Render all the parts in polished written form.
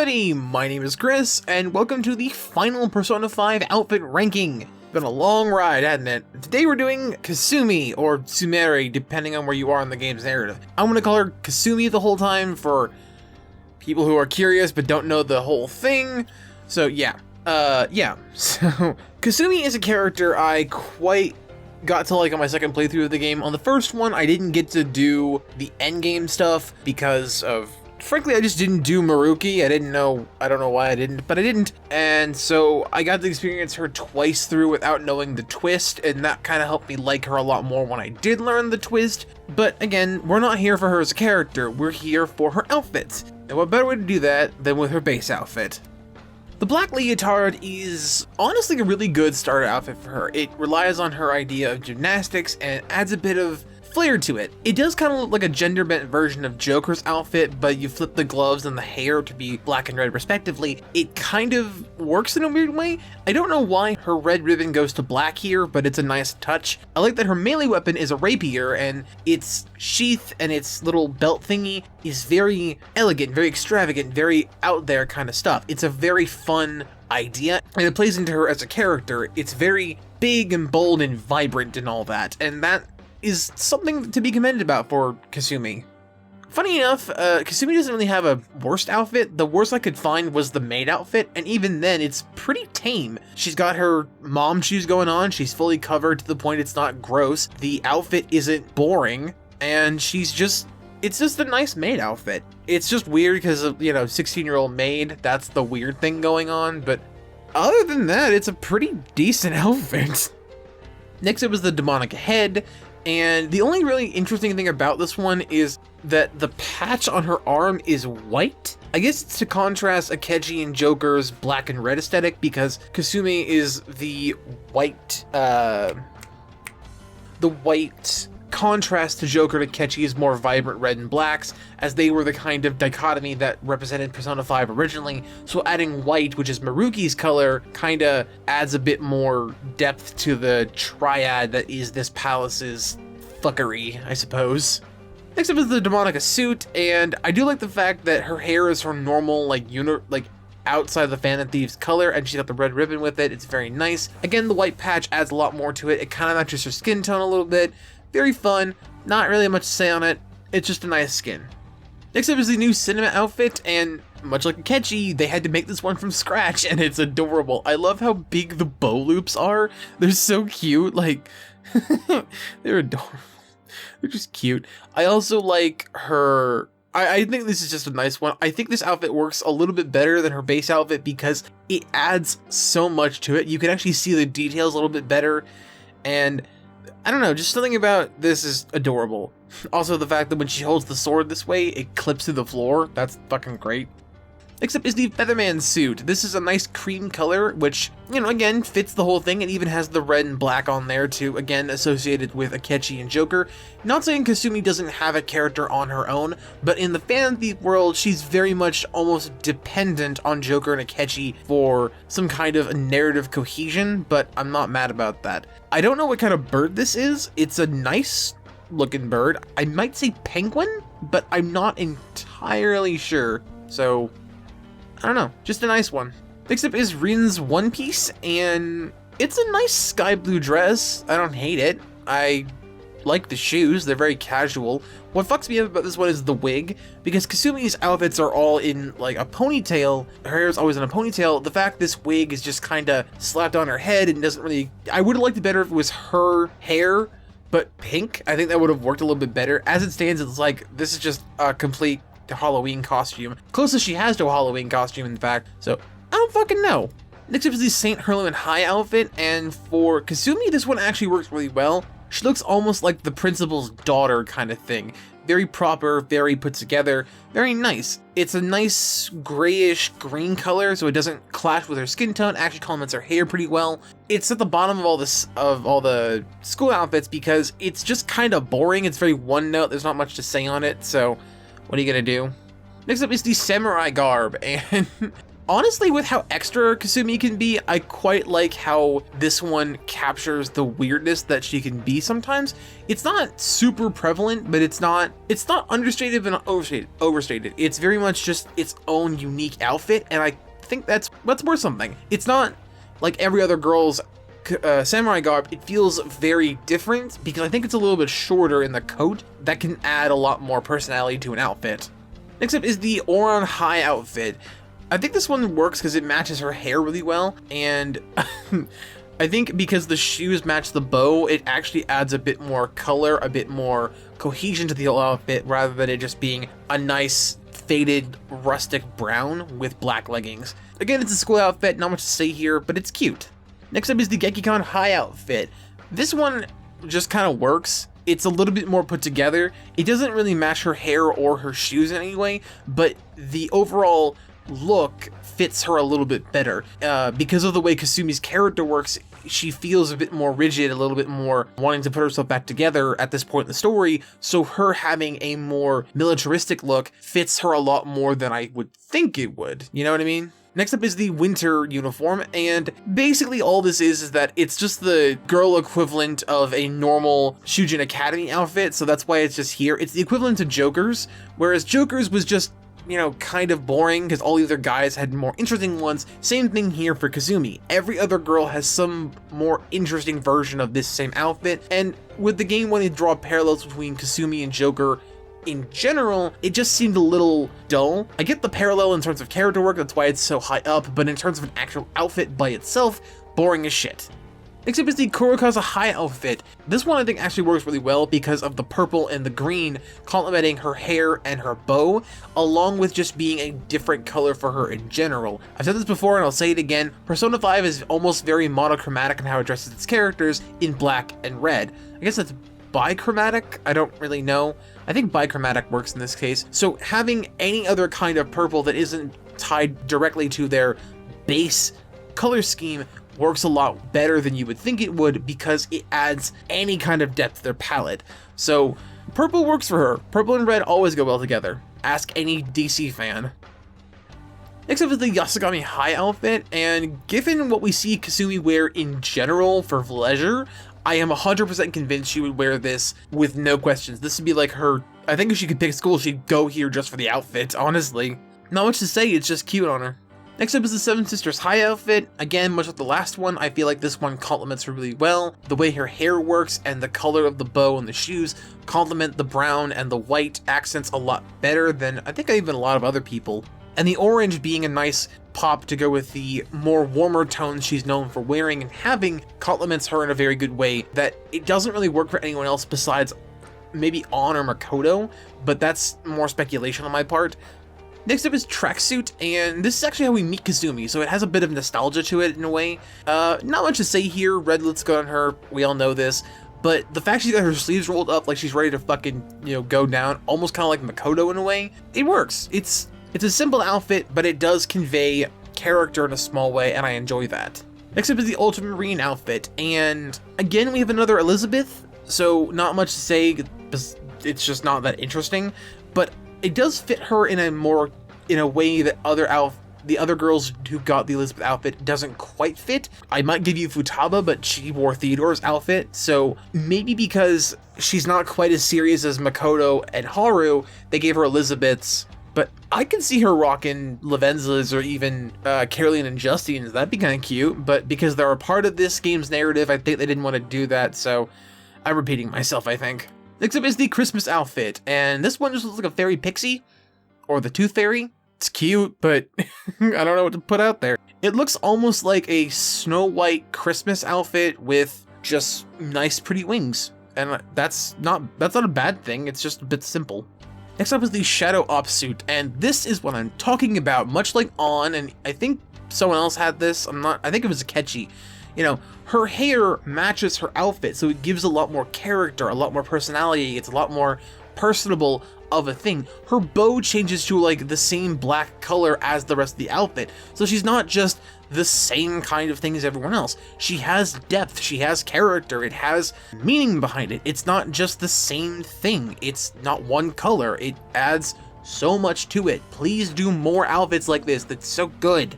everybody, my name is Chris, and welcome to the final Persona 5 outfit ranking. Been a long ride, hasn't it? Today we're doing Kasumi, or Sumere, depending on where you are in the game's narrative. I'm gonna call her Kasumi the whole time for people who are curious but don't know the whole thing. So yeah, So Kasumi is a character I quite got to like on my second playthrough of the game. On the first one, I didn't get to do the endgame stuff because of, frankly, I just didn't do Maruki. I don't know why I didn't, but I didn't. And so I got to experience her twice through without knowing the twist, and that kind of helped me like her a lot more when I did learn the twist. But again, we're not here for her as a character, we're here for her outfits. And what better way to do that than with her base outfit? The Black-Leotard is honestly a really good starter outfit for her. It relies on her idea of gymnastics and adds a bit of flair to it. It does kind of look like a gender-bent version of Joker's outfit, but you flip the gloves and the hair to be black and red respectively. It kind of works in a weird way. I don't know why her red ribbon goes to black here, but it's a nice touch. I like that her melee weapon is a rapier, and its sheath and its little belt thingy is very elegant, very extravagant, very out there kind of stuff. It's a very fun idea, and it plays into her as a character. It's very big and bold and vibrant and all that, and that is something to be commended about for Kasumi. Funny enough, Kasumi doesn't really have a worst outfit. The worst I could find was the maid outfit, and even then, it's pretty tame. She's got her mom shoes going on, she's fully covered to the point it's not gross, the outfit isn't boring, and it's just a nice maid outfit. It's just weird because of, 16-year-old maid, that's the weird thing going on, but other than that, it's a pretty decent outfit. Next up was the Demonica Head. And the only really interesting thing about this one is that the patch on her arm is white. I guess it's to contrast Akechi and Joker's black and red aesthetic, because Kasumi is the white contrast to Joker and Akechi is more vibrant red and blacks, as they were the kind of dichotomy that represented Persona 5 originally. So adding white, which is Maruki's color, kinda adds a bit more depth to the triad that is this palace's fuckery, I suppose. Next up is the Demonica Suit, and I do like the fact that her hair is her normal, outside the Phantom Thief's color, and she's got the red ribbon with it. It's very nice. Again, the white patch adds a lot more to it. It kind of matches her skin tone a little bit. Very fun, not really much to say on it, it's just a nice skin. Next up is the new cinema outfit, and much like Akechi, they had to make this one from scratch, and it's adorable. I love how big the bow loops are. They're so cute, they're adorable. They're just cute. I also like her, I think this is just a nice one. I think this outfit works a little bit better than her base outfit because it adds so much to it. You can actually see the details a little bit better, and I don't know, just something about this is adorable. Also, the fact that when she holds the sword this way, it clips through the floor, that's fucking great. Next up is the Featherman Suit. This is a nice cream color, which, again, fits the whole thing. It even has the red and black on there too, again, associated with Akechi and Joker. Not saying Kasumi doesn't have a character on her own, but in the Phantom Thief world, she's very much almost dependent on Joker and Akechi for some kind of narrative cohesion, but I'm not mad about that. I don't know what kind of bird this is. It's a nice looking bird. I might say penguin, but I'm not entirely sure, so I don't know, just a nice one. Next up is Rin's one piece, and it's a nice sky blue dress. I don't hate it. I like the shoes, they're very casual. What fucks me up about this one is the wig, because Kasumi's outfits are all in a ponytail. Her hair is always in a ponytail. The fact this wig is just kinda slapped on her head and doesn't really, I would have liked it better if it was her hair, but pink. I think that would have worked a little bit better. As it stands, it's this is just a complete Halloween costume. Closest she has to a Halloween costume, in fact, so I don't fucking know. Next up is the St. Hermelin High outfit, and for Kasumi, this one actually works really well. She looks almost like the principal's daughter kind of thing. Very proper, very put together, very nice. It's a nice grayish green color, so it doesn't clash with her skin tone, actually complements her hair pretty well. It's at the bottom of all the school outfits because it's just kind of boring. It's very one note, there's not much to say on it, so what are you gonna do? Next up is the Samurai Garb, and Honestly, with how extra Kasumi can be, I quite like how this one captures the weirdness that she can be sometimes. It's not super prevalent, but it's not understated but not overstated. It's very much just its own unique outfit, and I think that's worth something. It's not like every other girl's samurai garb. It feels very different because I think it's a little bit shorter in the coat. That can add a lot more personality to an outfit. Next up is the Ouran High outfit. I think this one works because it matches her hair really well, and I think because the shoes match the bow, it actually adds a bit more color, a bit more cohesion to the whole outfit, rather than it just being a nice faded rustic brown with black leggings. Again, it's a school outfit, not much to say here, but it's cute. Next up is the Gekkoukan High outfit. This one just kind of works. It's a little bit more put together. It doesn't really match her hair or her shoes in any way, but the overall look fits her a little bit better. Because of the way Kasumi's character works, she feels a bit more rigid, a little bit more wanting to put herself back together at this point in the story, so her having a more militaristic look fits her a lot more than I would think it would, you know what I mean? Next up is the winter uniform, and basically all this is that it's just the girl equivalent of a normal Shujin Academy outfit, so that's why it's just here. It's the equivalent to Joker's, whereas Joker's was just, you know, kind of boring because all the other guys had more interesting ones. Same thing here for Kasumi. Every other girl has some more interesting version of this same outfit, and with the game wanting to draw parallels between Kasumi and Joker in general, it just seemed a little dull. I get the parallel in terms of character work, that's why it's so high up, but in terms of an actual outfit by itself, boring as shit. Next up is the Karukaozaka High outfit. This one I think actually works really well because of the purple and the green complementing her hair and her bow, along with just being a different color for her in general. I've said this before and I'll say it again, Persona 5 is almost very monochromatic in how it dresses its characters in black and red. I guess that's bichromatic? I don't really know. I think bichromatic works in this case. So having any other kind of purple that isn't tied directly to their base color scheme works a lot better than you would think it would because it adds any kind of depth to their palette. So purple works for her. Purple and red always go well together. Ask any DC fan. Next up is the Yasogami High outfit, and given what we see Kasumi wear in general for leisure, I am 100% convinced she would wear this with no questions. This would be like her, I think if she could pick a school, she'd go here just for the outfit, honestly. Not much to say, it's just cute on her. Next up is the Seven Sisters High outfit. Again, much like the last one, I feel like this one complements her really well. The way her hair works and the color of the bow and the shoes complement the brown and the white accents a lot better than I think even a lot of other people. And the orange being a nice pop to go with the more warmer tones she's known for wearing and having complements her in a very good way that it doesn't really work for anyone else besides maybe On or Makoto, but that's more speculation on my part. Next up is Tracksuit, and this is actually how we meet Kasumi, so it has a bit of nostalgia to it in a way. Not much to say here, red looks good on her, we all know this, but the fact she's got her sleeves rolled up like she's ready to fucking, you know, go down, almost kind of like Makoto in a way, it works. It's a simple outfit, but it does convey character in a small way, and I enjoy that. Next up is the Ultramarine Outfit, and again we have another Elizabeth, so not much to say, it's just not that interesting, but it does fit her in a way that the other girls who got the Elizabeth outfit doesn't quite fit. I might give you Futaba, but she wore Theodore's outfit, so maybe because she's not quite as serious as Makoto and Haru, they gave her Elizabeth's. But I can see her rocking Lavenza's or even Caroline and Justine's. That'd be kind of cute. But because they're a part of this game's narrative, I think they didn't want to do that. So I'm repeating myself, I think. Next up is the Christmas outfit. And this one just looks like a fairy pixie. Or the Tooth Fairy. It's cute, but I don't know what to put out there. It looks almost like a Snow White Christmas outfit with just nice, pretty wings. And that's not a bad thing. It's just a bit simple. Next up is the Shadow Op suit, and this is what I'm talking about, much like On, and I think someone else had this, I think it was Akechi. You know, her hair matches her outfit, so it gives a lot more character, a lot more personality, it's a lot more personable of a thing. Her bow changes to like the same black color as the rest of the outfit, so she's not just the same kind of thing as everyone else. She has depth, she has character, it has meaning behind it. It's not just the same thing, it's not one color, it adds so much to it. Please do more outfits like this. That's so good.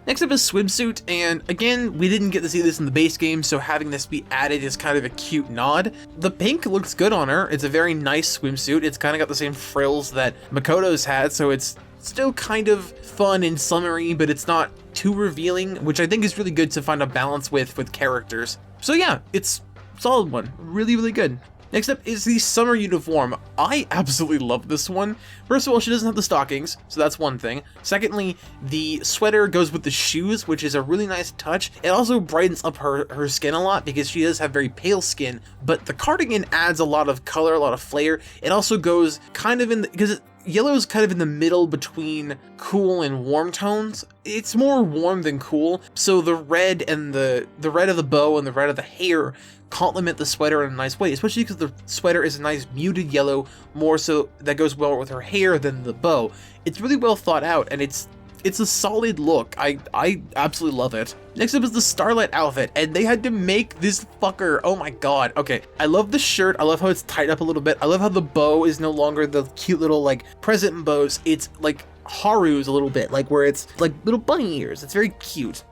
Next up is Swimsuit, and again, we didn't get to see this in the base game, so having this be added is kind of a cute nod. The pink looks good on her. It's a very nice swimsuit. It's kind of got the same frills that Makoto's had, so it's still kind of fun and summery, but it's not too revealing, which I think is really good to find a balance with characters. So yeah, it's a solid one. Really, really good. Next up is the summer uniform. I absolutely love this one. First of all, she doesn't have the stockings, so that's one thing. Secondly, the sweater goes with the shoes, which is a really nice touch. It also brightens up her skin a lot because she does have very pale skin, but the cardigan adds a lot of color, a lot of flair. It also goes kind of in the, because yellow is kind of in the middle between cool and warm tones. It's more warm than cool, so the red and the red of the bow and the red of the hair complement the sweater in a nice way, especially because the sweater is a nice muted yellow, more so that goes well with her hair than the bow. It's really well thought out, and it's a solid look. I absolutely love it. Next up is the Starlight outfit, and they had to make this fucker. Oh my god. Okay, I love the shirt. I love how it's tied up a little bit. I love how the bow is no longer the cute little like present bows. It's like Haru's a little bit, like where it's like little bunny ears. It's very cute.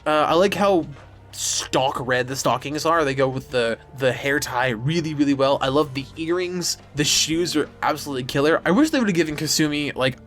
I like how stock red the stockings are. They go with the hair tie really, really well. I love the earrings. The shoes are absolutely killer. I wish they would have given Kasumi, like,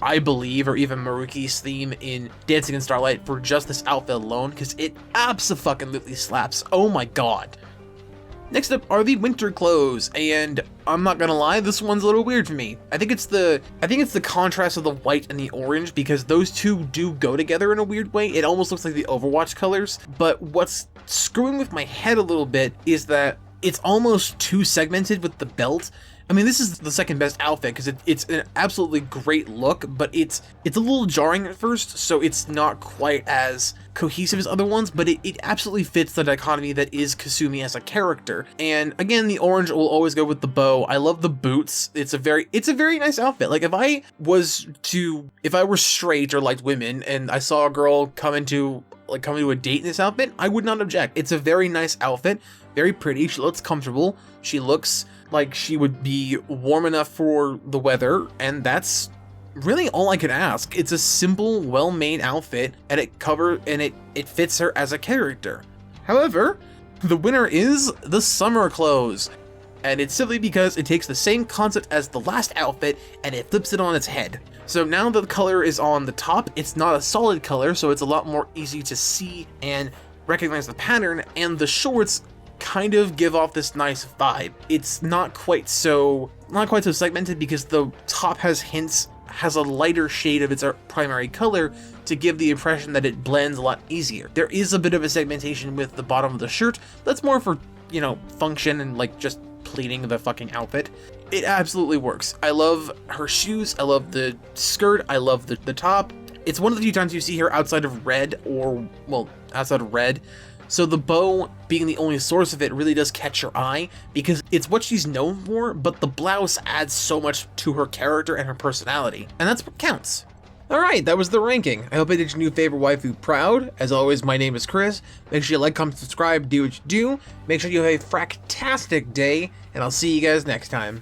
I Believe, or even Maruki's theme in Dancing in Starlight for just this outfit alone, because it abso-fucking-lutely slaps. Oh my god. Next up are the winter clothes, and I'm not gonna lie, this one's a little weird for me. I think it's the contrast of the white and the orange, because those two do go together in a weird way. It almost looks like the Overwatch colors, but what's screwing with my head a little bit is that it's almost too segmented with the belt. I mean, this is the second best outfit because it's an absolutely great look, but it's a little jarring at first, so it's not quite as cohesive as other ones, but it absolutely fits the dichotomy that is Kasumi as a character. And again, the orange will always go with the bow. I love the boots. It's a very nice outfit. Like if I were straight or liked women and I saw a girl coming to a date in this outfit, I would not object. It's a very nice outfit, very pretty. She looks comfortable. She looks like she would be warm enough for the weather, and that's really all I could ask. It's a simple, well-made outfit, and it fits her as a character. However, the winner is the summer clothes, and it's simply because it takes the same concept as the last outfit and it flips it on its head. So now that the color is on the top, it's not a solid color, so it's a lot more easy to see and recognize the pattern, and the shorts kind of give off this nice vibe. It's not quite so segmented because the top has a lighter shade of its primary color to give the impression that it blends a lot easier. There is a bit of a segmentation with the bottom of the shirt. That's more for, function and like just pleating the fucking outfit. It absolutely works. I love her shoes. I love the skirt. I love the top. It's one of the few times you see her outside of red outside of red. So the bow being the only source of it really does catch your eye because it's what she's known for, but the blouse adds so much to her character and her personality, and that's what counts. Alright, that was the ranking. I hope I did your new favorite waifu proud. As always, my name is Chris. Make sure you like, comment, subscribe, do what you do. Make sure you have a fractastic day, and I'll see you guys next time.